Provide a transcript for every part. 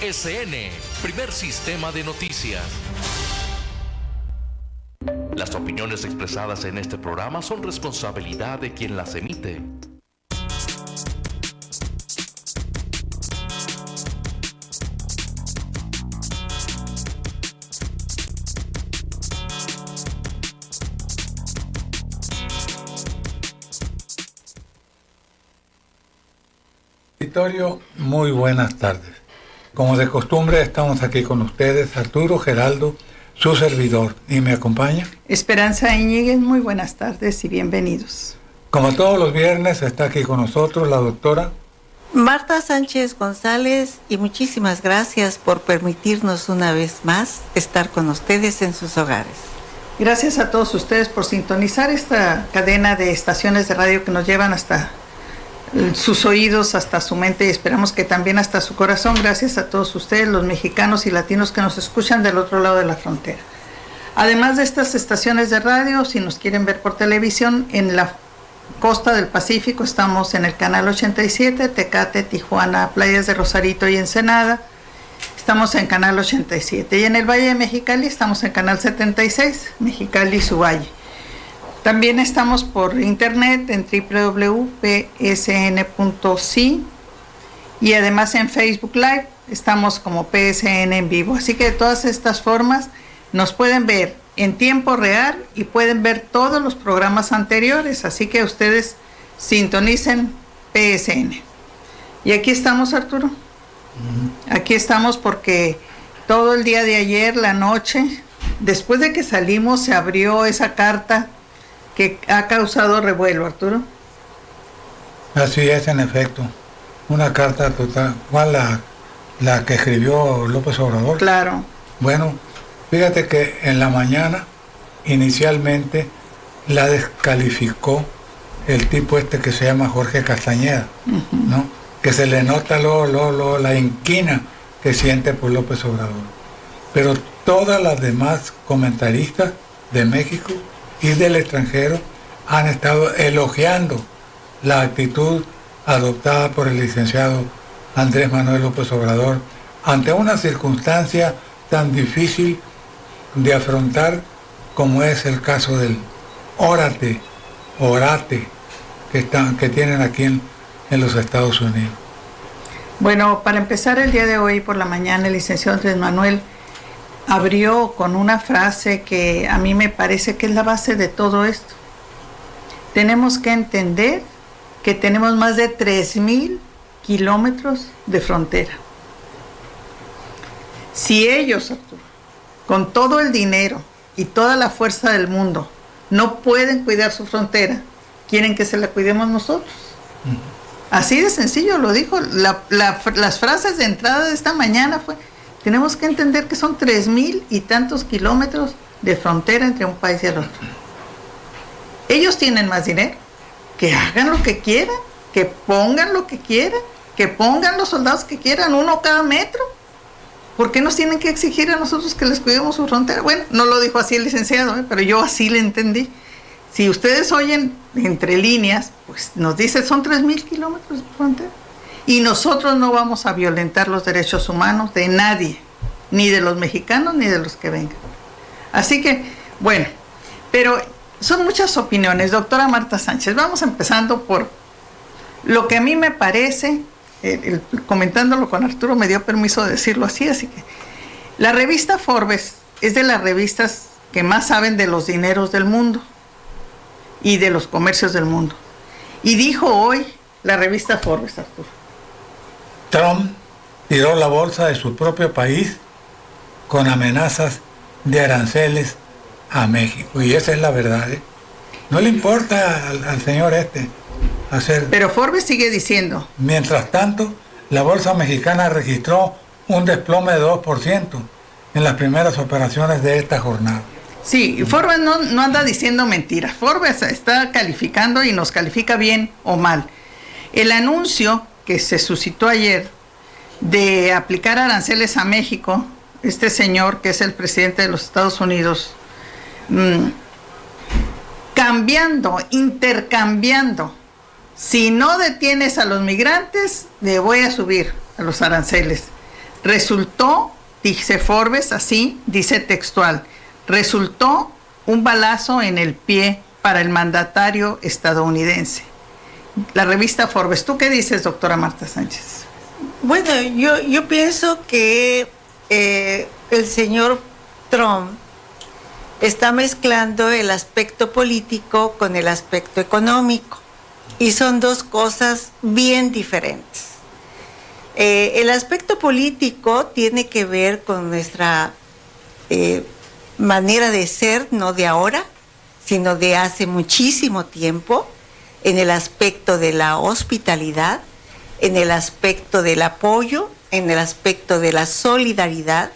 PSN, primer sistema de noticias. Las opiniones expresadas en este programa son responsabilidad de quien las emite. Auditorio, muy buenas tardes. Como de costumbre, estamos aquí con ustedes, Arturo Geraldo, su servidor, y me acompaña Esperanza Íñiguez. Muy buenas tardes y bienvenidos. Como todos los viernes, está aquí con nosotros la doctora Marta Sánchez González, y muchísimas gracias por permitirnos una vez más estar con ustedes en sus hogares. Gracias a todos ustedes por sintonizar esta cadena de estaciones de radio que nos llevan hasta sus oídos, hasta su mente, y esperamos que también hasta su corazón. Gracias a todos ustedes, los mexicanos y latinos que nos escuchan del otro lado de la frontera. Además de estas estaciones de radio, si nos quieren ver por televisión, en la costa del Pacífico estamos en el canal 87, Tecate, Tijuana, Playas de Rosarito y Ensenada, estamos en canal 87, y en el Valle de Mexicali estamos en canal 76, Mexicali y su valle. También estamos por internet en www.psn.si, y además en Facebook Live estamos como PSN en vivo. Así que de todas estas formas nos pueden ver en tiempo real y pueden ver todos los programas anteriores. Así que ustedes sintonicen PSN. Y aquí estamos, Arturo. Aquí estamos porque todo el día de ayer, la noche, después de que salimos, se abrió esa carta que ha causado revuelo, Arturo. Así es, en efecto, una carta total, ¿cuál la que escribió López Obrador? Claro. Bueno, fíjate que en la mañana, inicialmente, la descalificó el tipo este que se llama Jorge Castañeda, ¿no? Que se le nota la inquina que siente por López Obrador. Pero todas las demás comentaristas de México y del extranjero han estado elogiando la actitud adoptada por el licenciado Andrés Manuel López Obrador ante una circunstancia tan difícil de afrontar como es el caso del orate que tienen aquí en los Estados Unidos. Bueno, para empezar, el día de hoy por la mañana el licenciado Andrés Manuel abrió con una frase que a mí me parece que es la base de todo esto. Tenemos que entender que tenemos más de 3,000 kilómetros de frontera. Si ellos, Arturo, con todo el dinero y toda la fuerza del mundo, no pueden cuidar su frontera, quieren que se la cuidemos nosotros. Así de sencillo lo dijo. Las frases de entrada de esta mañana fue: tenemos que entender que son 3,000 y tantos kilómetros de frontera entre un país y el otro. Ellos tienen más dinero, que hagan lo que quieran, que pongan lo que quieran, que pongan los soldados que quieran, uno cada metro. ¿Por qué nos tienen que exigir a nosotros que les cuidemos su frontera? Bueno, no lo dijo así el licenciado, pero yo así le entendí. Si ustedes oyen entre líneas, pues nos dice son 3,000 kilómetros de frontera. Y nosotros no vamos a violentar los derechos humanos de nadie, ni de los mexicanos ni de los que vengan. Así que, bueno, pero son muchas opiniones. Doctora Marta Sánchez, vamos empezando por lo que a mí me parece, comentándolo con Arturo me dio permiso de decirlo así que la revista Forbes es de las revistas que más saben de los dineros del mundo y de los comercios del mundo. Y dijo hoy la revista Forbes, Arturo: Trump tiró la bolsa de su propio país con amenazas de aranceles a México. Y esa es la verdad, ¿eh? No le importa al señor hacer... Pero Forbes sigue diciendo. Mientras tanto, la bolsa mexicana registró un desplome de 2% en las primeras operaciones de esta jornada. Sí, Forbes no anda diciendo mentiras. Forbes está calificando y nos califica bien o mal. El anuncio que se suscitó ayer de aplicar aranceles a México, este señor que es el presidente de los Estados Unidos, intercambiando, si no detienes a los migrantes, le voy a subir a los aranceles. Resultó, dice Forbes, así, dice textual, resultó un balazo en el pie para el mandatario estadounidense. La revista Forbes. ¿Tú qué dices, doctora Marta Sánchez? Bueno, yo pienso que el señor Trump está mezclando el aspecto político con el aspecto económico, y son dos cosas bien diferentes. El aspecto político tiene que ver con nuestra manera de ser, no de ahora, sino de hace muchísimo tiempo, en el aspecto de la hospitalidad, en el aspecto del apoyo, en el aspecto de la solidaridad,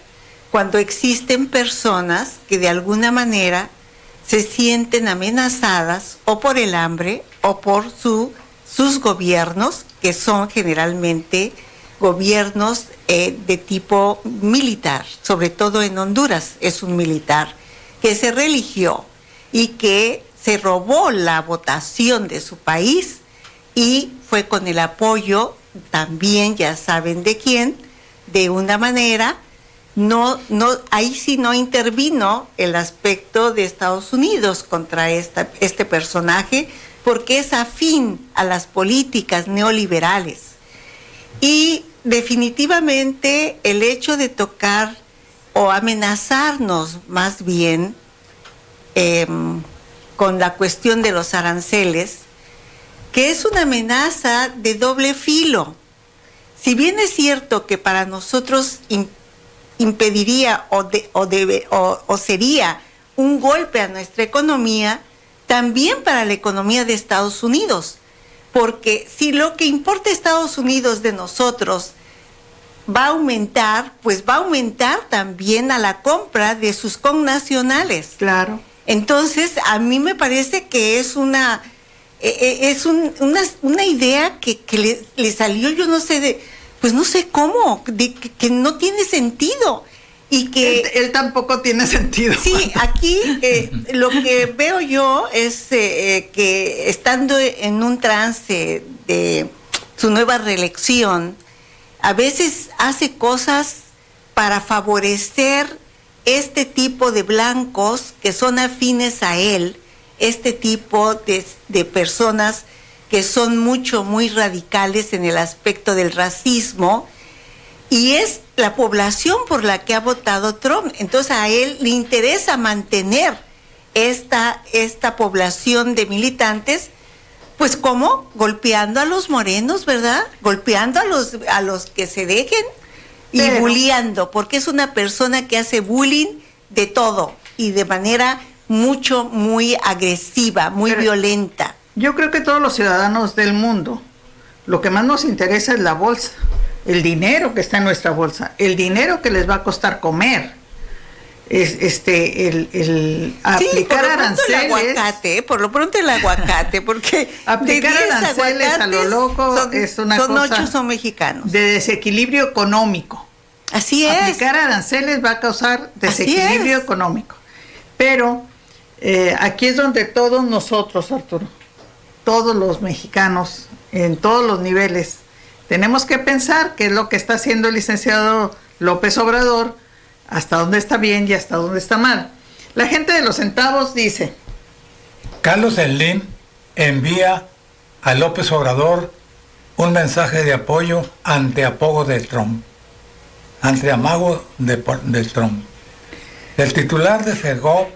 cuando existen personas que de alguna manera se sienten amenazadas o por el hambre o por sus gobiernos, que son generalmente gobiernos de tipo militar, sobre todo en Honduras es un militar que se religió y que se robó la votación de su país y fue con el apoyo también, ya saben de quién, de una manera, ahí sí no intervino el aspecto de Estados Unidos contra este personaje, porque es afín a las políticas neoliberales. Y definitivamente el hecho de tocar o amenazarnos más bien con la cuestión de los aranceles, que es una amenaza de doble filo. Si bien es cierto que para nosotros impediría o sería un golpe a nuestra economía, también para la economía de Estados Unidos, porque si lo que importa Estados Unidos de nosotros va a aumentar, pues va a aumentar también a la compra de sus connacionales. Claro. Entonces, a mí me parece que es una idea que le salió, yo no sé, pues no sé cómo, que no tiene sentido. Y que él tampoco tiene sentido. Sí, aquí lo que veo yo es que estando en un trance de su nueva reelección, a veces hace cosas para favorecer este tipo de blancos que son afines a él, este tipo de personas que son muy radicales en el aspecto del racismo, y es la población por la que ha votado Trump. Entonces a él le interesa mantener esta población de militantes, pues ¿cómo? Golpeando a los morenos, ¿verdad? Golpeando a los que se dejen y bulleando, porque es una persona que hace bullying de todo y de manera muy agresiva, muy violenta. Yo creo que todos los ciudadanos del mundo, lo que más nos interesa es la bolsa, el dinero que está en nuestra bolsa, el dinero que les va a costar comer, el aplicar aranceles. Por lo pronto el aguacate, porque aplicar aranceles a lo loco es una cosa. 8 son mexicanos. De desequilibrio económico. Así es. Aplicar aranceles va a causar desequilibrio económico. Pero aquí es donde todos nosotros, Arturo, todos los mexicanos, en todos los niveles, tenemos que pensar qué es lo que está haciendo el licenciado López Obrador, hasta dónde está bien y hasta dónde está mal. La gente de los centavos dice: Carlos Slim envía a López Obrador un mensaje de apoyo ante amago del Trump. El titular de Segov,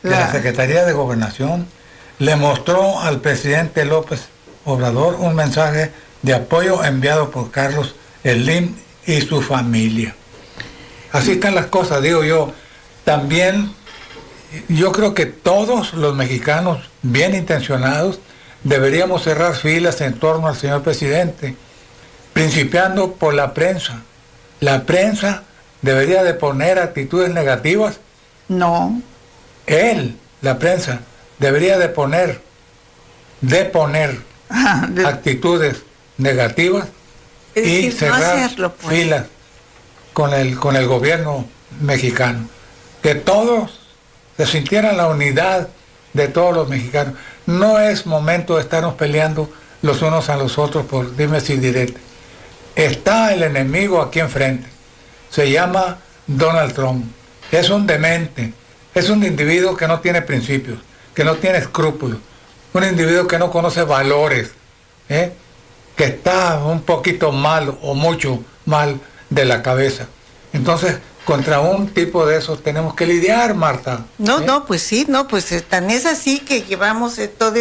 de la Secretaría de Gobernación, le mostró al presidente López Obrador un mensaje de apoyo enviado por Carlos Slim y su familia. Así están las cosas, digo yo. También yo creo que todos los mexicanos bien intencionados deberíamos cerrar filas en torno al señor presidente, principiando por la prensa. La prensa debería de poner actitudes negativas. No. La prensa, debería de poner actitudes negativas y cerrar filas con el gobierno mexicano. Que todos se sintieran la unidad de todos los mexicanos. No es momento de estarnos peleando los unos a los otros por dimes y diretes. Está el enemigo aquí enfrente. se llama Donald Trump. Es un demente, es un individuo que no tiene principios, que no tiene escrúpulos, un individuo que no conoce valores, que está un poquito mal o mucho mal de la cabeza. Entonces, contra un tipo de esos tenemos que lidiar, Marta. Pues tan es así que llevamos todo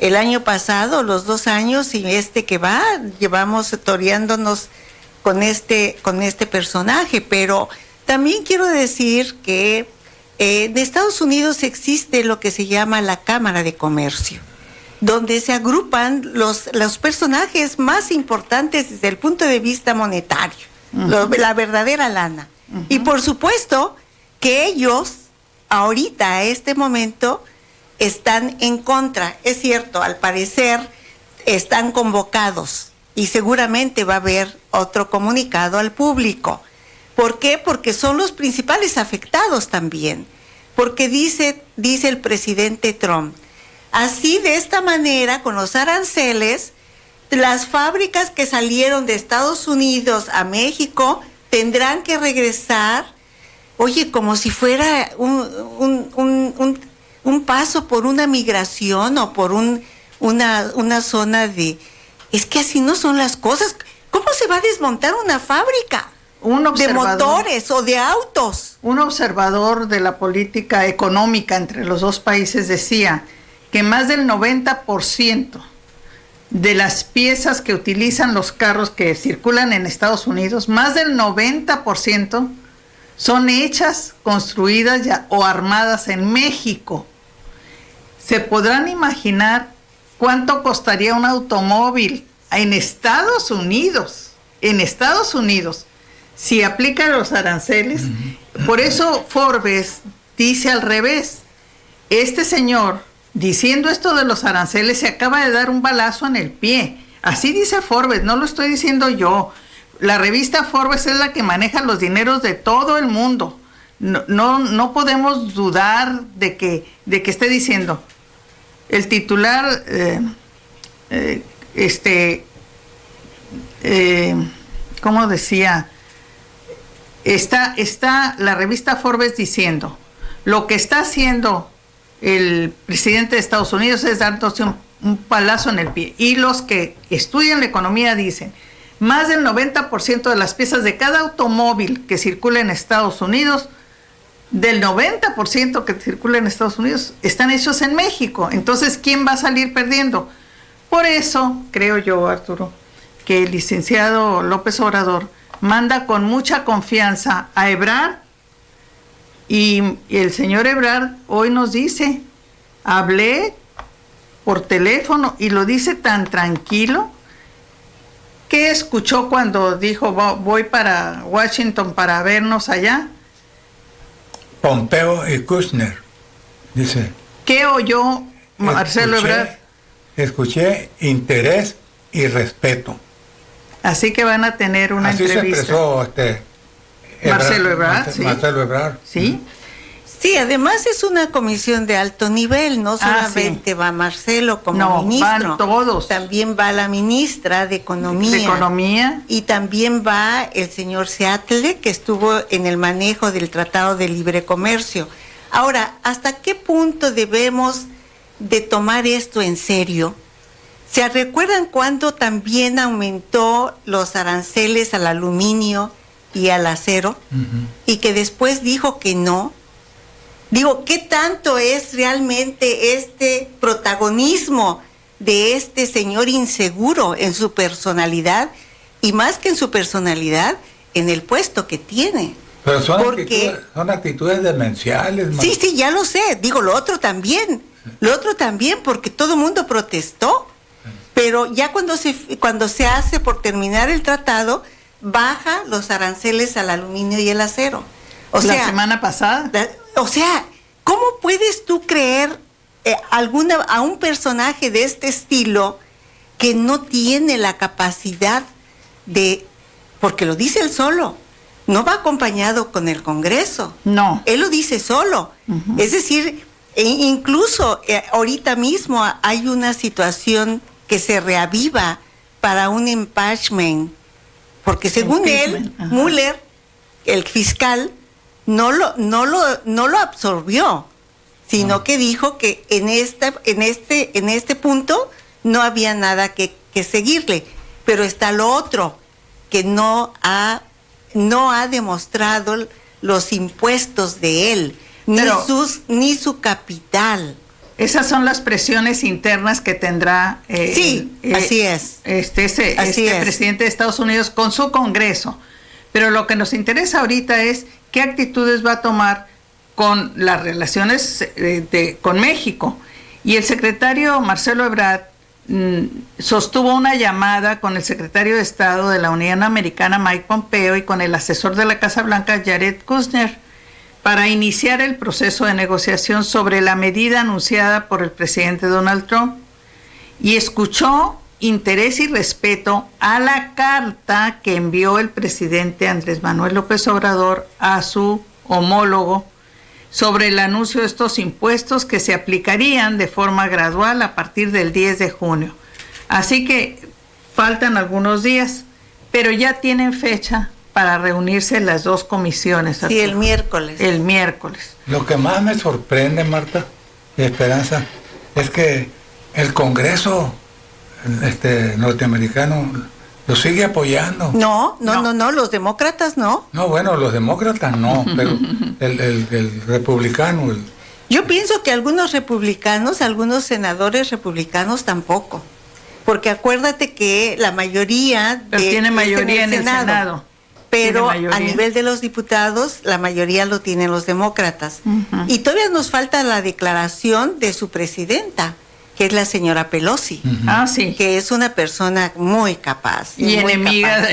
el año pasado, los 2 años y que va, llevamos toreándonos con este personaje, pero también quiero decir que en Estados Unidos existe lo que se llama la Cámara de Comercio, donde se agrupan los personajes más importantes desde el punto de vista monetario, la verdadera lana. Y por supuesto que ellos, ahorita, a este momento, están en contra. Es cierto, al parecer están convocados y seguramente va a haber otro comunicado al público. ¿Por qué? Porque son los principales afectados también. Porque dice el presidente Trump, así de esta manera, con los aranceles, las fábricas que salieron de Estados Unidos a México tendrán que regresar, oye, como si fuera un paso por una migración o por una zona de... Es que así no son las cosas. ¿Cómo se va a desmontar una fábrica de motores o de autos? Un observador de la política económica entre los dos países decía que más del 90% de las piezas que utilizan los carros que circulan en Estados Unidos, más del 90% son hechas, construidas o armadas en México. ¿Se podrán imaginar cuánto costaría un automóvil en Estados Unidos? En Estados Unidos, si aplican los aranceles. Por eso Forbes dice al revés. Este señor, diciendo esto de los aranceles, se acaba de dar un balazo en el pie. Así dice Forbes, no lo estoy diciendo yo. La revista Forbes es la que maneja los dineros de todo el mundo. No podemos dudar de que esté diciendo. El titular, ¿cómo decía? Está la revista Forbes diciendo, lo que está haciendo el presidente de Estados Unidos es dándose un palazo en el pie. Y los que estudian la economía dicen, más del 90% de las piezas de cada automóvil que circula en Estados Unidos, del 90% que circula en Estados Unidos, están hechos en México. Entonces, ¿quién va a salir perdiendo? Por eso, creo yo, Arturo, que el licenciado López Obrador manda con mucha confianza a Ebrard, y el señor Ebrard hoy nos dice, hablé por teléfono, y lo dice tan tranquilo, que escuchó cuando dijo, voy para Washington para vernos allá. Pompeo y Kushner, dice. ¿Qué oyó Marcelo Ebrard? Escuché interés y respeto. Así que van a tener una entrevista. Así se expresó Marcelo Ebrard, sí. Marcelo Ebrard. Sí. Sí, además es una comisión de alto nivel, no solamente va Marcelo como ministro, van todos. También va la ministra de Economía. Y también va el señor Seattle, que estuvo en el manejo del Tratado de Libre Comercio. Ahora, ¿hasta qué punto debemos de tomar esto en serio? ¿Se recuerdan cuando también aumentó los aranceles al aluminio y al acero? Y que después dijo que no. Digo, ¿qué tanto es realmente este protagonismo de este señor inseguro en su personalidad, y más que en su personalidad, en el puesto que tiene? Pero son actitudes demenciales. Sí, ya lo sé. Digo, lo otro también, porque todo el mundo protestó. Pero ya cuando se hace por terminar el tratado, baja los aranceles al aluminio y el acero. La semana pasada. ¿Cómo puedes tú creer a un personaje de este estilo que no tiene la capacidad de, porque lo dice él solo, no va acompañado con el Congreso? No. Él lo dice solo. Es decir, incluso ahorita mismo hay una situación que se reaviva para un impeachment, porque según él, Mueller el fiscal no lo absorbió, sino que dijo que en este punto no había nada que seguirle. Pero está lo otro, que no ha demostrado los impuestos de él, ni su capital. Esas son las presiones internas que tendrá así es. Este presidente de Estados Unidos con su Congreso. Pero lo que nos interesa ahorita es qué actitudes va a tomar con las relaciones con México. Y el secretario Marcelo Ebrard sostuvo una llamada con el secretario de Estado de la Unión Americana, Mike Pompeo, y con el asesor de la Casa Blanca, Jared Kushner, para iniciar el proceso de negociación sobre la medida anunciada por el presidente Donald Trump, y escuchó interés y respeto a la carta que envió el presidente Andrés Manuel López Obrador a su homólogo sobre el anuncio de estos impuestos que se aplicarían de forma gradual a partir del 10 de junio. Así que faltan algunos días, pero ya tienen fecha para reunirse las dos comisiones. Sí, el miércoles. El miércoles. Lo que más me sorprende, Marta y Esperanza, es que el Congreso norteamericano lo sigue apoyando. No, los demócratas no. No, bueno, los demócratas no, pero el republicano. Yo pienso que algunos senadores republicanos tampoco. Porque acuérdate que la mayoría... Pero tiene mayoría en el Senado. Pero a nivel de los diputados, la mayoría lo tienen los demócratas. Uh-huh. Y todavía nos falta la declaración de su presidenta, que es la señora Pelosi. Uh-huh. Sí. Que es una persona muy capaz. Y muy enemiga capaz.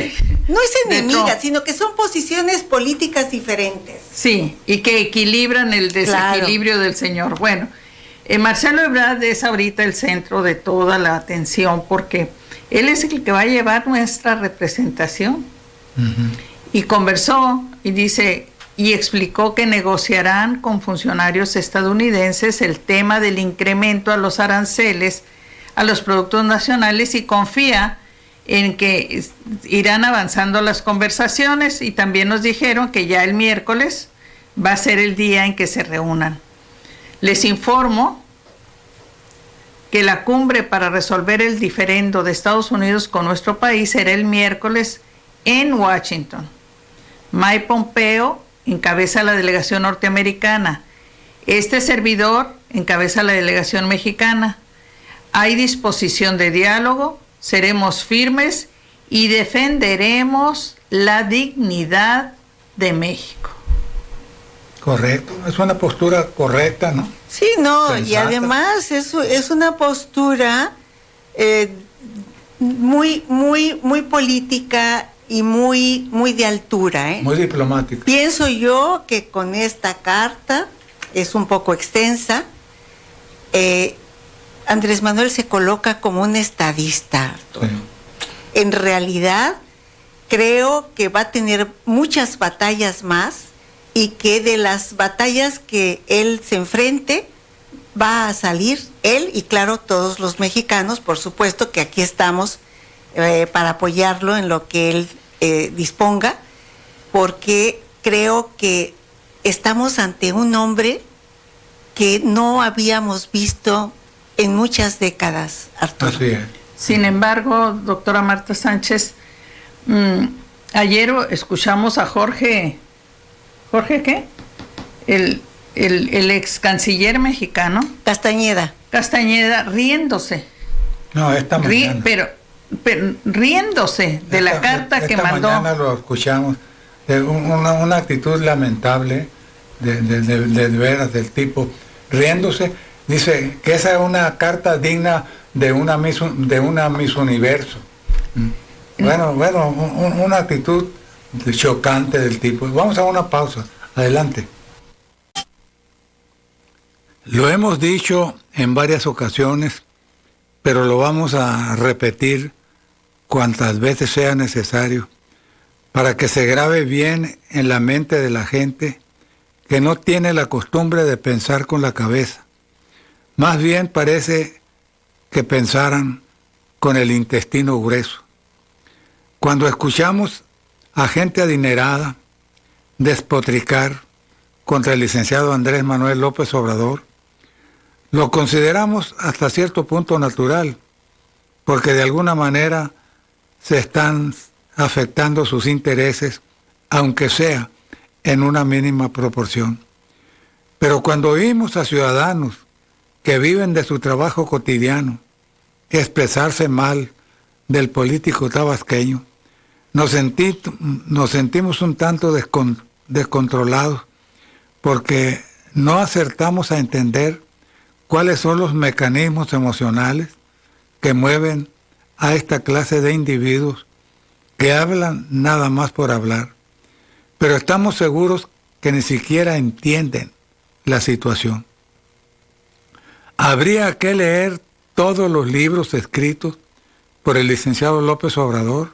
No es enemiga, Trump, sino que son posiciones políticas diferentes. Sí, y que equilibran el desequilibrio del señor. Bueno, Marcelo Ebrard es ahorita el centro de toda la atención, porque él es el que va a llevar nuestra representación. Uh-huh. Y conversó y dice y explicó que negociarán con funcionarios estadounidenses el tema del incremento a los aranceles a los productos nacionales, y confía en que irán avanzando las conversaciones, y también nos dijeron que ya el miércoles va a ser el día en que se reúnan. Les informo que la cumbre para resolver el diferendo de Estados Unidos con nuestro país será el miércoles en Washington. Mike Pompeo encabeza la delegación norteamericana. Este servidor encabeza la delegación mexicana. Hay disposición de diálogo, seremos firmes y defenderemos la dignidad de México. Correcto, es una postura correcta, ¿no? Sí, no, sensata. Y además es una postura muy política y muy de altura, ¿eh? Muy diplomática. Pienso yo que con esta carta, es un poco extensa, Andrés Manuel se coloca como un estadista, Arturo. Sí. En realidad, creo que va a tener muchas batallas más, y que de las batallas que él se enfrente, va a salir él y, claro, todos los mexicanos. Por supuesto que aquí estamos para apoyarlo en lo que él disponga, porque creo que estamos ante un hombre que no habíamos visto en muchas décadas, Arturo. Así es. Sin embargo, doctora Marta Sánchez, ayer escuchamos a Jorge ¿qué? El ex canciller mexicano. Castañeda, riéndose. No, esta mañana. Pero riéndose de la carta que mandó. Esta mañana lo escuchamos, una actitud lamentable de veras del tipo, riéndose, dice que esa es una carta digna de una Miss Universo. Bueno, una actitud chocante del tipo. Vamos a una pausa, adelante. Lo hemos dicho en varias ocasiones, pero lo vamos a repetir cuantas veces sea necesario, para que se grabe bien en la mente de la gente que no tiene la costumbre de pensar con la cabeza. Más bien parece que pensaran con el intestino grueso. Cuando escuchamos a gente adinerada, despotricar contra el licenciado Andrés Manuel López Obrador, lo consideramos hasta cierto punto natural, porque de alguna manera se están afectando sus intereses, aunque sea en una mínima proporción. Pero cuando oímos a ciudadanos que viven de su trabajo cotidiano expresarse mal del político tabasqueño, nos sentimos un tanto descontrolados, porque no acertamos a entender cuáles son los mecanismos emocionales que mueven a esta clase de individuos que hablan nada más por hablar, pero estamos seguros que ni siquiera entienden la situación. Habría que leer todos los libros escritos por el licenciado López Obrador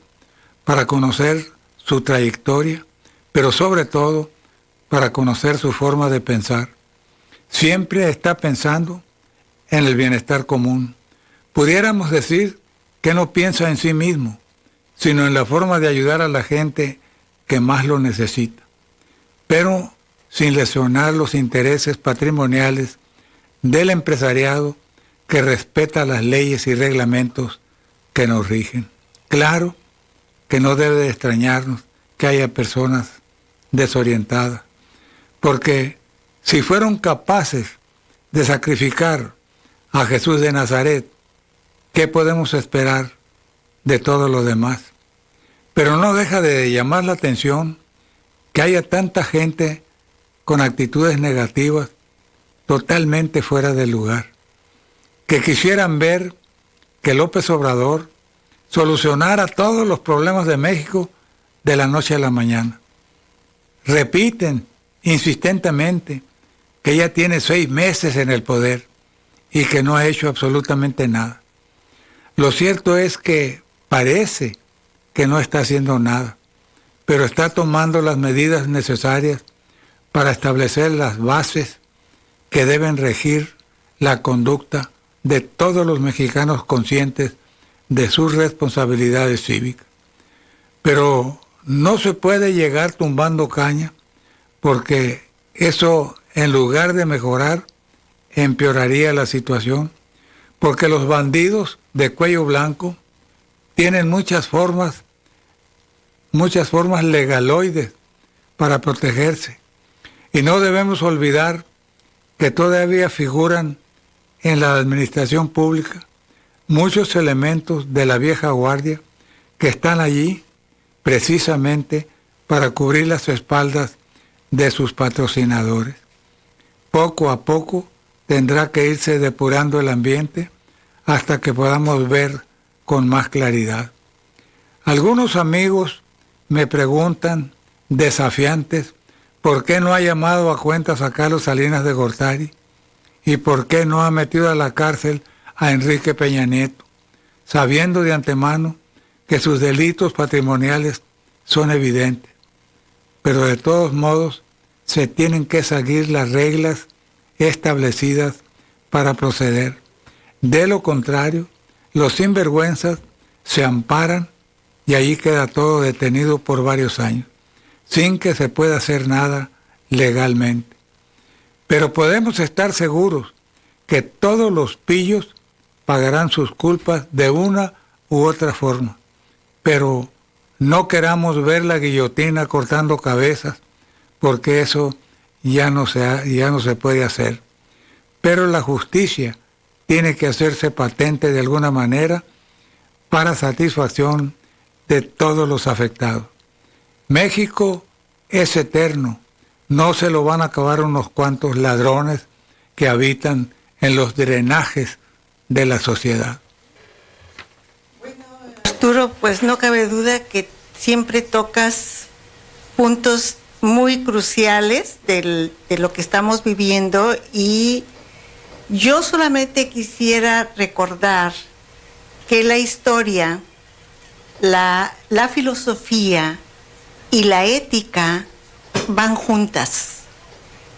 para conocer su trayectoria, pero sobre todo para conocer su forma de pensar. Siempre está pensando en el bienestar común. Pudiéramos decir que no piensa en sí mismo, sino en la forma de ayudar a la gente que más lo necesita, pero sin lesionar los intereses patrimoniales del empresariado que respeta las leyes y reglamentos que nos rigen. Claro que no debe de extrañarnos que haya personas desorientadas, porque si fueron capaces de sacrificar a Jesús de Nazaret, ¿qué podemos esperar de todo lo demás? Pero no deja de llamar la atención que haya tanta gente con actitudes negativas totalmente fuera de lugar, que quisieran ver que López Obrador solucionara todos los problemas de México de la noche a la mañana. Repiten insistentemente que ya tiene 6 meses en el poder y que no ha hecho absolutamente nada. Lo cierto es que parece que no está haciendo nada, pero está tomando las medidas necesarias para establecer las bases que deben regir la conducta de todos los mexicanos conscientes de sus responsabilidades cívicas. Pero no se puede llegar tumbando caña, porque eso, en lugar de mejorar, empeoraría la situación, porque los bandidos de cuello blanco tienen muchas formas legaloides para protegerse, y no debemos olvidar que todavía figuran en la administración pública muchos elementos de la vieja guardia que están allí precisamente para cubrir las espaldas de sus patrocinadores. Poco a poco tendrá que irse depurando el ambiente hasta que podamos ver con más claridad. Algunos amigos me preguntan, desafiantes, ¿por qué no ha llamado a cuentas a Carlos Salinas de Gortari? ¿Y por qué no ha metido a la cárcel a Enrique Peña Nieto, sabiendo de antemano que sus delitos patrimoniales son evidentes? Pero de todos modos se tienen que seguir las reglas establecidas para proceder. De lo contrario, los sinvergüenzas se amparan y allí queda todo detenido por varios años, sin que se pueda hacer nada legalmente. Pero podemos estar seguros que todos los pillos pagarán sus culpas de una u otra forma. Pero no queramos ver la guillotina cortando cabezas, porque eso ya no se puede hacer. Pero la justicia tiene que hacerse patente de alguna manera para satisfacción de todos los afectados. México es eterno, no se lo van a acabar unos cuantos ladrones que habitan en los drenajes de la sociedad. Bueno, Arturo, pues no cabe duda que siempre tocas puntos muy cruciales de lo que estamos viviendo, y yo solamente quisiera recordar que la historia, la filosofía y la ética van juntas.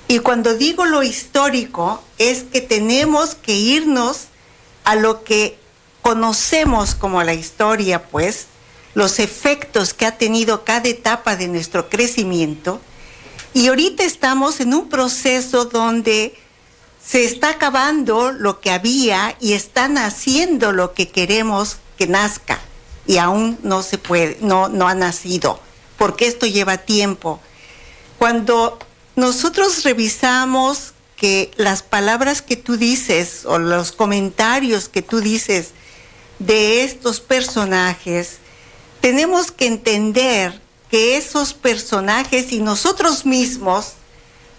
Y cuando digo lo histórico, es que tenemos que irnos a lo que conocemos como la historia, pues, los efectos que ha tenido cada etapa de nuestro crecimiento, Y ahorita estamos en un proceso donde se está acabando lo que había y están haciendo lo que queremos que nazca. Y aún no se puede, no ha nacido, porque esto lleva tiempo. Cuando nosotros revisamos que las palabras que tú dices o los comentarios que tú dices de estos personajes, tenemos que entender que esos personajes y nosotros mismos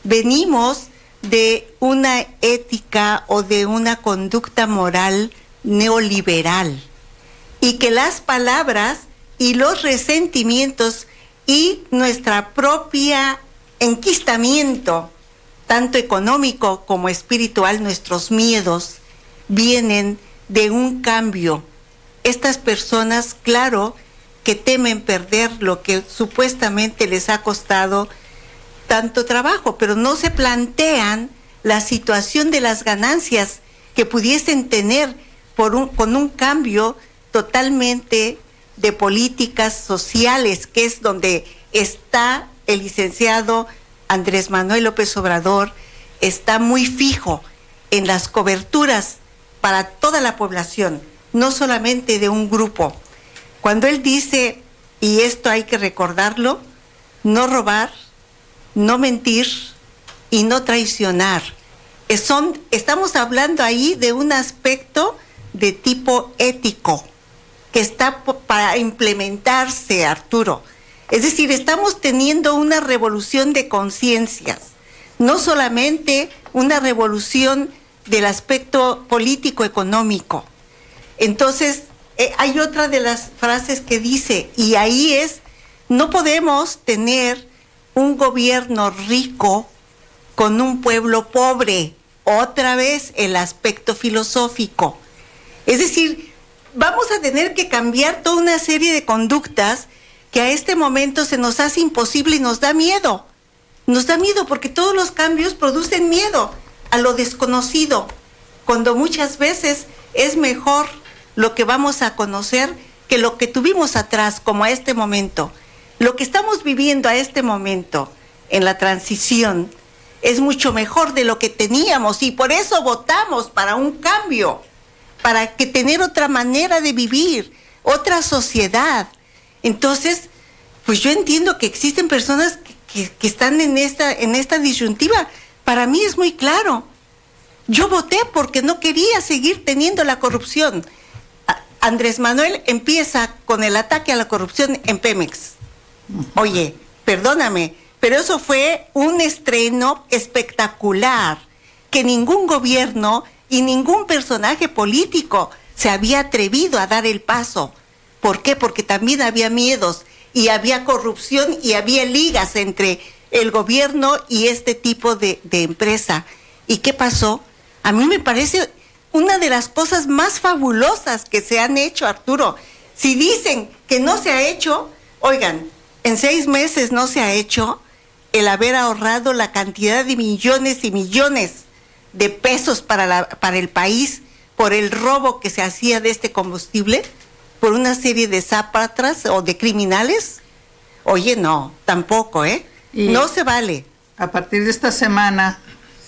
venimos de una ética o de una conducta moral neoliberal, y que las palabras y los resentimientos y nuestra propia enquistamiento, tanto económico como espiritual, nuestros miedos, vienen de un cambio. Estas personas, claro, que temen perder lo que supuestamente les ha costado tanto trabajo, pero no se plantean la situación de las ganancias que pudiesen tener con un cambio totalmente de políticas sociales, que es donde está el licenciado Andrés Manuel López Obrador, está muy fijo en las coberturas para toda la población, no solamente de un grupo. Cuando él dice, y esto hay que recordarlo, no robar, no mentir y no traicionar. Estamos hablando ahí de un aspecto de tipo ético que está para implementarse, Arturo. Es decir, estamos teniendo una revolución de conciencias, no solamente una revolución del aspecto político-económico. Entonces, hay otra de las frases que dice, y ahí es, no podemos tener un gobierno rico con un pueblo pobre. Otra vez el aspecto filosófico. Es decir, vamos a tener que cambiar toda una serie de conductas que a este momento se nos hace imposible y nos da miedo. Nos da miedo porque todos los cambios producen miedo a lo desconocido, cuando muchas veces es mejor lo que vamos a conocer que lo que tuvimos atrás, como a este momento. Lo que estamos viviendo a este momento en la transición es mucho mejor de lo que teníamos, y por eso votamos para un cambio, para que tener otra manera de vivir, otra sociedad. Entonces, pues yo entiendo que existen personas que están en esta disyuntiva. Para mí es muy claro. Yo voté porque no quería seguir teniendo la corrupción. Andrés Manuel empieza con el ataque a la corrupción en Pemex. Oye, perdóname, pero eso fue un estreno espectacular que ningún gobierno y ningún personaje político se había atrevido a dar el paso. ¿Por qué? Porque también había miedos y había corrupción y había ligas entre el gobierno y este tipo de empresa. ¿Y qué pasó? A mí me parece una de las cosas más fabulosas que se han hecho, Arturo. Si dicen que no se ha hecho, oigan, en 6 meses no se ha hecho el haber ahorrado la cantidad de millones y millones de pesos para el país por el robo que se hacía de este combustible por una serie de zápatras o de criminales. Oye, no, tampoco, no se vale. A partir de esta semana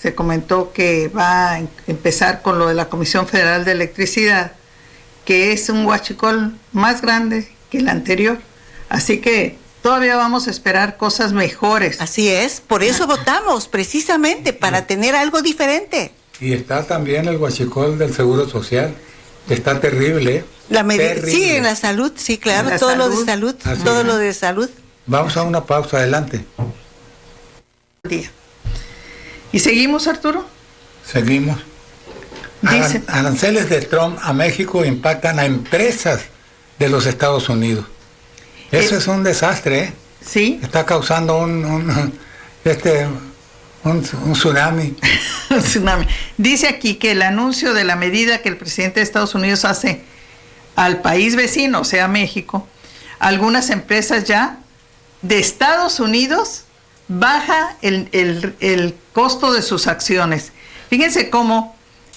se comentó que va a empezar con lo de la Comisión Federal de Electricidad, que es un huachicol más grande que el anterior. Así que todavía vamos a esperar cosas mejores. Así es, por eso votamos, precisamente, para tener algo diferente. Y está también el huachicol del Seguro Social, que está terrible. Terrible. Sí, en la salud, sí, claro, todo lo de salud, todo lo de salud. Vamos a una pausa, adelante. ¿Y seguimos, Arturo? Seguimos. Dice. Aranceles de Trump a México impactan a empresas de los Estados Unidos. Eso es un desastre, Sí. Está causando un tsunami. Un tsunami. Dice aquí que el anuncio de la medida que el presidente de Estados Unidos hace al país vecino, o sea, México, algunas empresas ya de Estados Unidos baja el costo de sus acciones. Fíjense cómo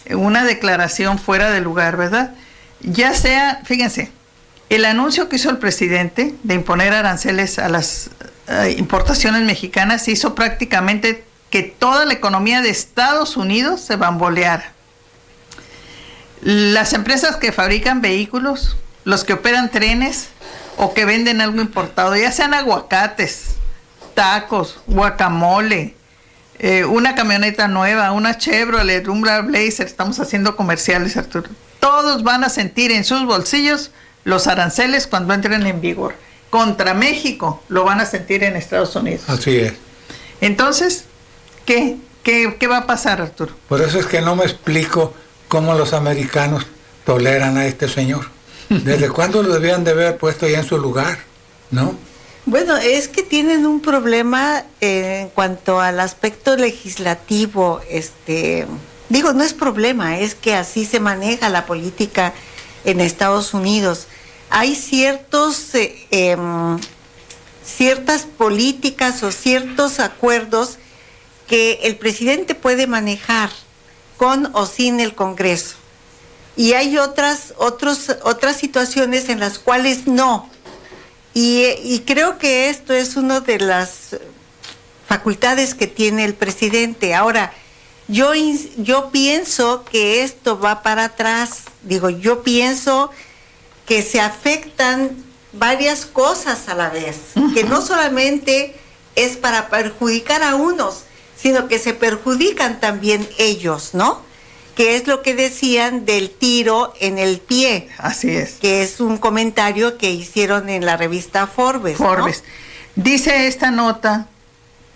una declaración fuera de lugar, ¿verdad? Ya sea, fíjense, el anuncio que hizo el presidente de imponer aranceles a las importaciones mexicanas hizo prácticamente que toda la economía de Estados Unidos se bamboleara. Las empresas que fabrican vehículos, los que operan trenes o que venden algo importado, ya sean aguacates, tacos, guacamole, una camioneta nueva, una Chevrolet, un Blazer, estamos haciendo comerciales, Arturo. Todos van a sentir en sus bolsillos los aranceles cuando entren en vigor. Contra México lo van a sentir en Estados Unidos. Así es. Entonces, ¿qué va a pasar, Arturo? Por eso es que no me explico cómo los americanos toleran a este señor. ¿Desde cuándo lo debían de haber puesto ya en su lugar? ¿No? Bueno, es que tienen un problema en cuanto al aspecto legislativo. Digo, no es problema, es que así se maneja la política en Estados Unidos. Hay ciertas políticas o ciertos acuerdos que el presidente puede manejar con o sin el Congreso. Y hay otras situaciones en las cuales no. Y creo que esto es una de las facultades que tiene el presidente. Ahora, yo pienso que esto va para atrás. Digo, yo pienso que se afectan varias cosas a la vez, que no solamente es para perjudicar a unos, sino que se perjudican también ellos, ¿no? Que es lo que decían del tiro en el pie. Así es. Que es un comentario que hicieron en la revista Forbes, ¿no? Dice esta nota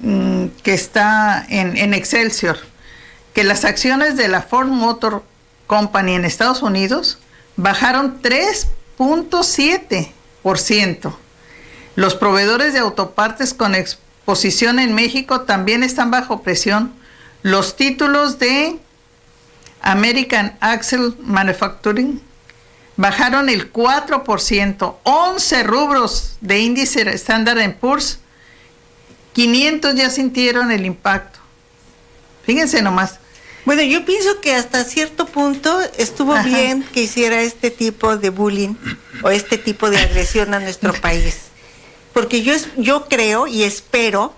que está en Excelsior, que las acciones de la Ford Motor Company en Estados Unidos bajaron 3.7%. Los proveedores de autopartes con exposición en México también están bajo presión. Los títulos de American Axle Manufacturing bajaron el 4%, 11 rubros de índice Standard & Poor's, 500 ya sintieron el impacto. Fíjense nomás. Bueno, yo pienso que hasta cierto punto estuvo bien que hiciera este tipo de bullying o este tipo de agresión a nuestro país. Porque yo creo y espero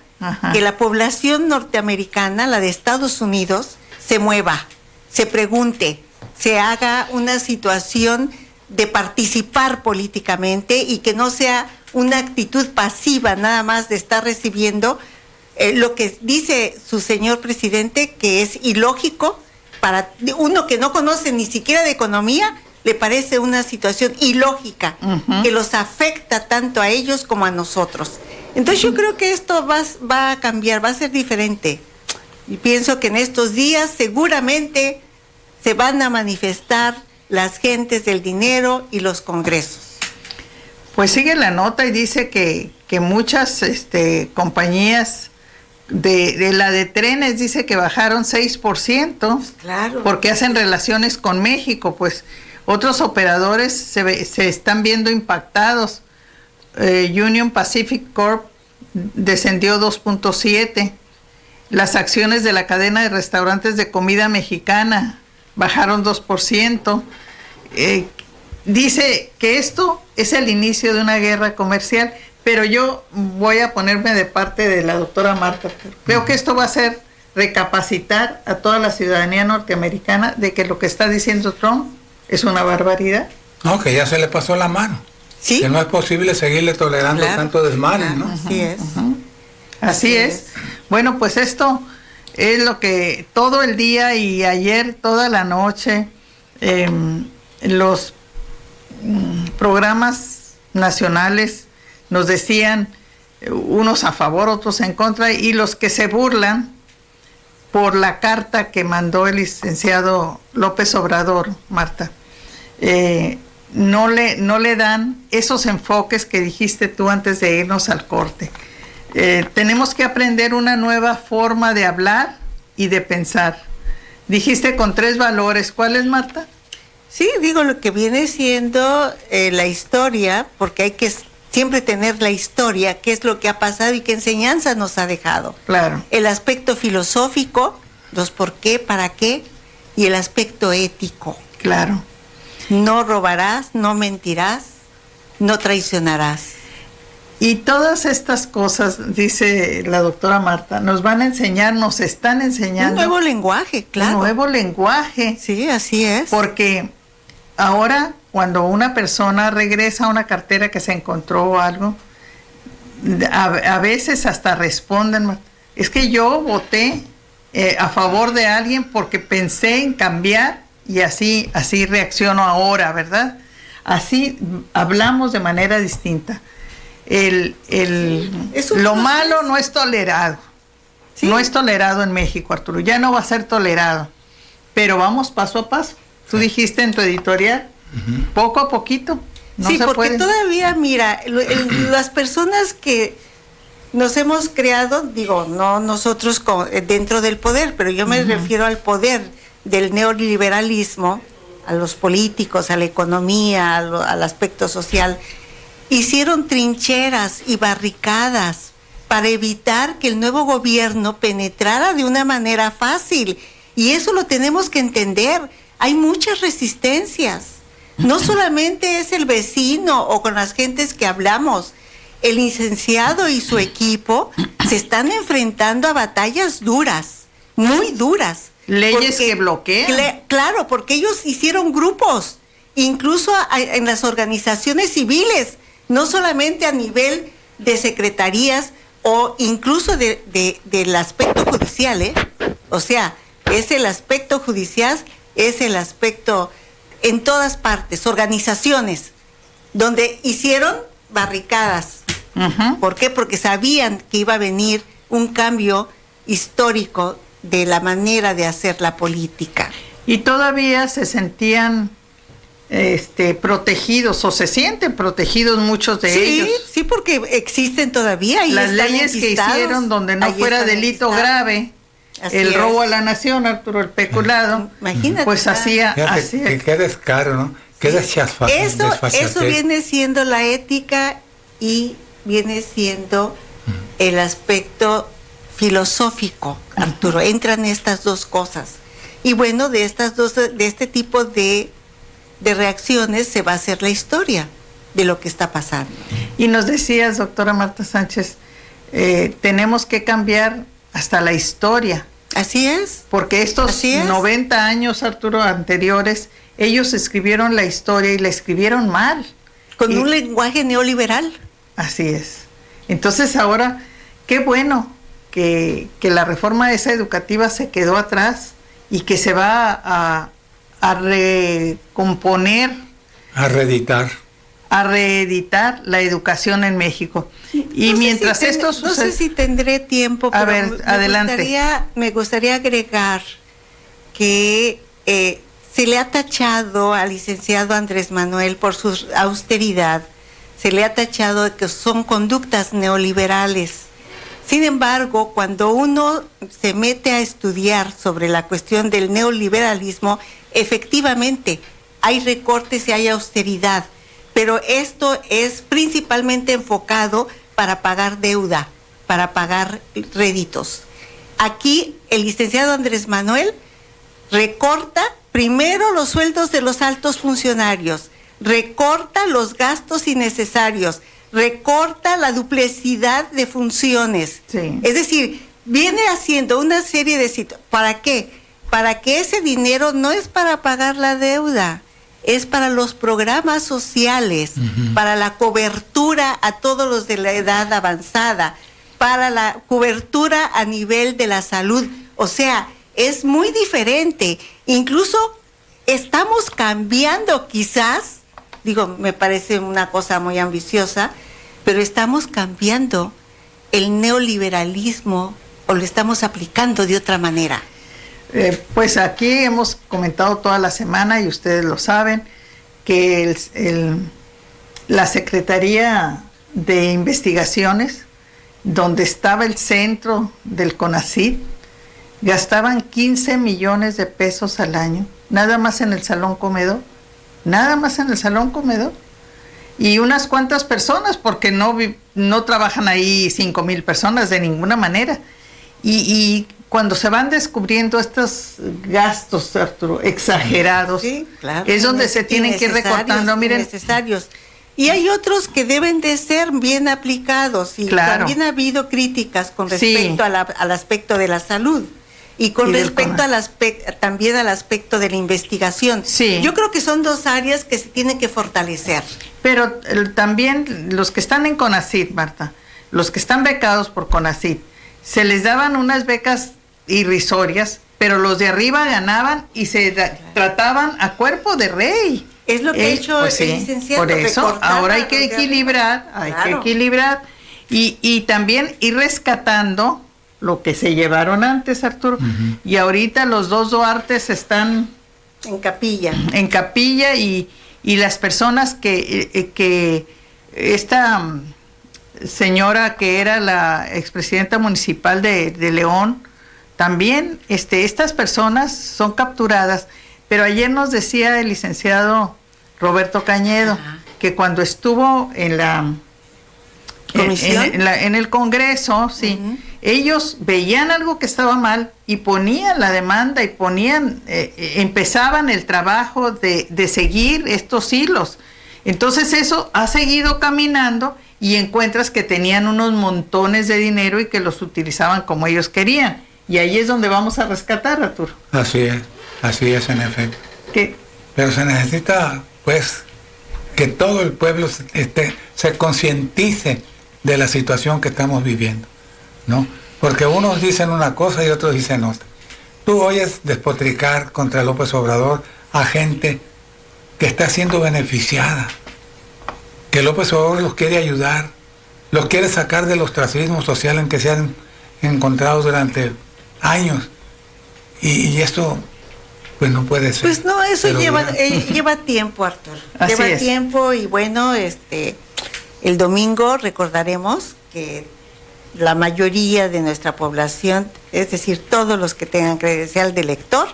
que la población norteamericana, la de Estados Unidos, se mueva, se pregunte, se haga una situación de participar políticamente y que no sea una actitud pasiva nada más de estar recibiendo lo que dice su señor presidente, que es ilógico para uno que no conoce ni siquiera de economía. Le parece una situación ilógica que los afecta tanto a ellos como a nosotros. Entonces yo creo que esto va a cambiar, va a ser diferente. Y pienso que en estos días seguramente se van a manifestar las gentes del dinero y los congresos. Pues sigue la nota y dice que muchas compañías de la de trenes dice que bajaron 6%, pues claro, porque hacen relaciones con México, pues otros operadores se están viendo impactados. Union Pacific Corp descendió 2.7%. Las acciones de la cadena de restaurantes de comida mexicana bajaron 2%. Dice que esto es el inicio de una guerra comercial, pero yo voy a ponerme de parte de la doctora Marta. Creo que esto va a hacer recapacitar a toda la ciudadanía norteamericana de que lo que está diciendo Trump es una barbaridad. No, que ya se le pasó la mano. ¿Sí? Que no es posible seguirle tolerando tanto desmane, claro, ¿no? Así es. Así es. Bueno, pues esto es lo que todo el día y ayer toda la noche los programas nacionales nos decían, unos a favor, otros en contra, y los que se burlan por la carta que mandó el licenciado López Obrador, Marta, no le dan esos enfoques que dijiste tú antes de irnos al corte. Tenemos que aprender una nueva forma de hablar y de pensar. Dijiste con 3 valores. ¿Cuáles, Marta? Sí, digo lo que viene siendo la historia, porque hay que siempre tener la historia, qué es lo que ha pasado y qué enseñanza nos ha dejado. Claro. El aspecto filosófico, los por qué, para qué, y el aspecto ético. Claro. No robarás, no mentirás, no traicionarás. Y todas estas cosas, dice la doctora Marta, nos van a enseñar, nos están enseñando. Un nuevo lenguaje, claro. Un nuevo lenguaje. Sí, así es. Porque ahora, cuando una persona regresa a una cartera que se encontró o algo, a veces hasta responden, es que yo voté a favor de alguien porque pensé en cambiar y así reacciono ahora, ¿verdad? Así hablamos de manera distinta. Lo malo no es tolerado. Sí. No es tolerado en México, Arturo. Ya no va a ser tolerado. Pero vamos paso a paso. Tú dijiste en tu editorial, poco a poquito. No sí, se porque puede. Todavía, mira, las personas que nos hemos creado, digo, no nosotros dentro del poder, pero yo me refiero al poder del neoliberalismo, a los políticos, a la economía, al aspecto social, hicieron trincheras y barricadas para evitar que el nuevo gobierno penetrara de una manera fácil. Y eso lo tenemos que entender. Hay muchas resistencias. No solamente es el vecino o con las gentes que hablamos. El licenciado y su equipo se están enfrentando a batallas duras, muy duras. Leyes que bloquean. Claro, porque ellos hicieron grupos, incluso en las organizaciones civiles, no solamente a nivel de secretarías o incluso del aspecto judicial, ¿eh? O sea, es el aspecto judicial, es el aspecto en todas partes, organizaciones, donde hicieron barricadas. ¿Por qué? Porque sabían que iba a venir un cambio histórico de la manera de hacer la política. Y todavía se sentían protegidos o se sienten protegidos muchos de ellos. Sí, porque existen todavía. Y las leyes que hicieron donde no fuera delito grave, el robo a la nación, Arturo, el peculado. Imagínate. Pues hacía. Qué descaro, ¿no? Qué desfachatez. Eso viene siendo la ética y viene siendo el aspecto filosófico, Arturo. Entran estas dos cosas. Y bueno, de este tipo de reacciones se va a hacer la historia de lo que está pasando. Y nos decías, doctora Marta Sánchez, tenemos que cambiar hasta la historia. Así es. Porque estos 90 años, Arturo, anteriores, ellos escribieron la historia y la escribieron mal. Con un lenguaje neoliberal. Así es. Entonces ahora, qué bueno que la reforma esa educativa se quedó atrás y que se va a recomponer, a reeditar la educación en México. Y mientras esto sucede... No sé si tendré tiempo, pero adelante. Me gustaría agregar que se le ha tachado al licenciado Andrés Manuel por su austeridad, se le ha tachado de que son conductas neoliberales. Sin embargo, cuando uno se mete a estudiar sobre la cuestión del neoliberalismo, efectivamente hay recortes y hay austeridad, pero esto es principalmente enfocado para pagar deuda, para pagar réditos. Aquí el licenciado Andrés Manuel recorta primero los sueldos de los altos funcionarios, recorta los gastos innecesarios, recorta la duplicidad de funciones. Sí. Es decir, viene haciendo una serie de situaciones. ¿Para qué? Para que ese dinero no es para pagar la deuda, es para los programas sociales, para la cobertura a todos los de la edad avanzada, para la cobertura a nivel de la salud. O sea, es muy diferente. Incluso estamos cambiando quizás, digo, me parece una cosa muy ambiciosa, pero estamos cambiando el neoliberalismo o lo estamos aplicando de otra manera. Pues aquí hemos comentado toda la semana y ustedes lo saben, que la Secretaría de Investigaciones, donde estaba el centro del CONACYT, gastaban 15 millones de pesos al año, nada más en el salón comedor, y unas cuantas personas, porque no trabajan ahí 5,000 personas de ninguna manera. Y cuando se van descubriendo estos gastos, Arturo, exagerados, sí, claro, es donde se tienen que ir recortando. Miren, necesarios. Y hay otros que deben de ser bien aplicados. Y Claro. también ha habido críticas con Sí. respecto al aspecto de la salud. Y con Y del respecto también al aspecto de la investigación. Sí. Yo creo que son dos áreas que se tienen que fortalecer. Pero también los que están en CONACYT, Marta, los que están becados por CONACYT, se les daban unas becas irrisorias, pero los de arriba ganaban y se trataban a cuerpo de rey. Es lo que ha hecho Pues el sí, licenciado. por eso recortar ahora hay a que los de equilibrar, arriba. hay Claro. que equilibrar y también ir rescatando lo que se llevaron antes, Arturo. Y ahorita los dos Duartes están En capilla. en capilla y las personas que esta señora que era la expresidenta municipal de León, también estas personas son capturadas. Pero ayer nos decía el licenciado Roberto Cañedo que cuando estuvo en la ¿Comisión? en el Congreso, sí, ellos veían algo que estaba mal y ponían la demanda y ponían, empezaban el trabajo de seguir estos hilos. Entonces eso ha seguido caminando y encuentras que tenían unos montones de dinero y que los utilizaban como ellos querían. Y ahí es donde vamos a rescatar, Arturo. Así es en efecto. Que Pero se necesita, pues, que todo el pueblo se concientice de la situación que estamos viviendo, ¿no? Porque unos dicen una cosa y otros dicen otra. Tú oyes despotricar contra López Obrador a gente que está siendo beneficiada, que López Obrador los quiere ayudar, los quiere sacar del ostracismo social en que se han encontrado durante años. Y esto, pues no puede ser. Pues no, eso Pero lleva tiempo, Arturo. Así Lleva es. tiempo y bueno, el domingo recordaremos que la mayoría de nuestra población, es decir, todos los que tengan credencial de elector,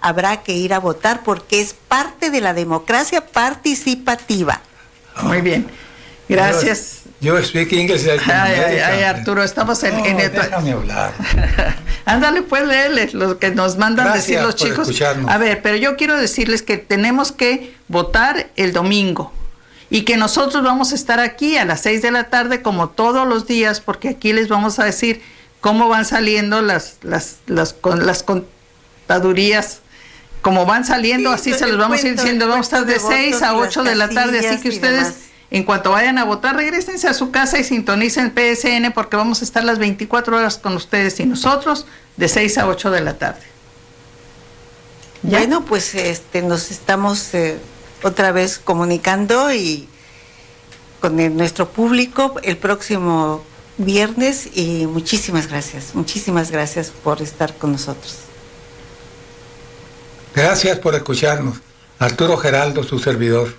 habrá que ir a votar porque es parte de la democracia participativa. muy bien. Gracias. Yo speak English. Ay, Arturo, estamos en el... Déjame hablar. Ándale, pues léeles lo que nos mandan Gracias decir los por chicos. escucharnos. A ver, pero yo quiero decirles que tenemos que votar el domingo y que nosotros vamos a estar aquí a las 6 de la tarde como todos los días, porque aquí les vamos a decir cómo van saliendo las contadurías, como van saliendo, Sí, así se los vamos a ir diciendo. Vamos a estar de el cuento de 6 a votos, 8 de la las tarde, así casillas que y ustedes... demás. En cuanto vayan a votar, regrésense a su casa y sintonicen PSN porque vamos a estar las 24 horas con ustedes y nosotros de 6 a 8 de la tarde. ¿Ya? Bueno, pues nos estamos otra vez comunicando y con nuestro público el próximo viernes y muchísimas gracias por estar con nosotros. Gracias por escucharnos. Arturo Geraldo, su servidor.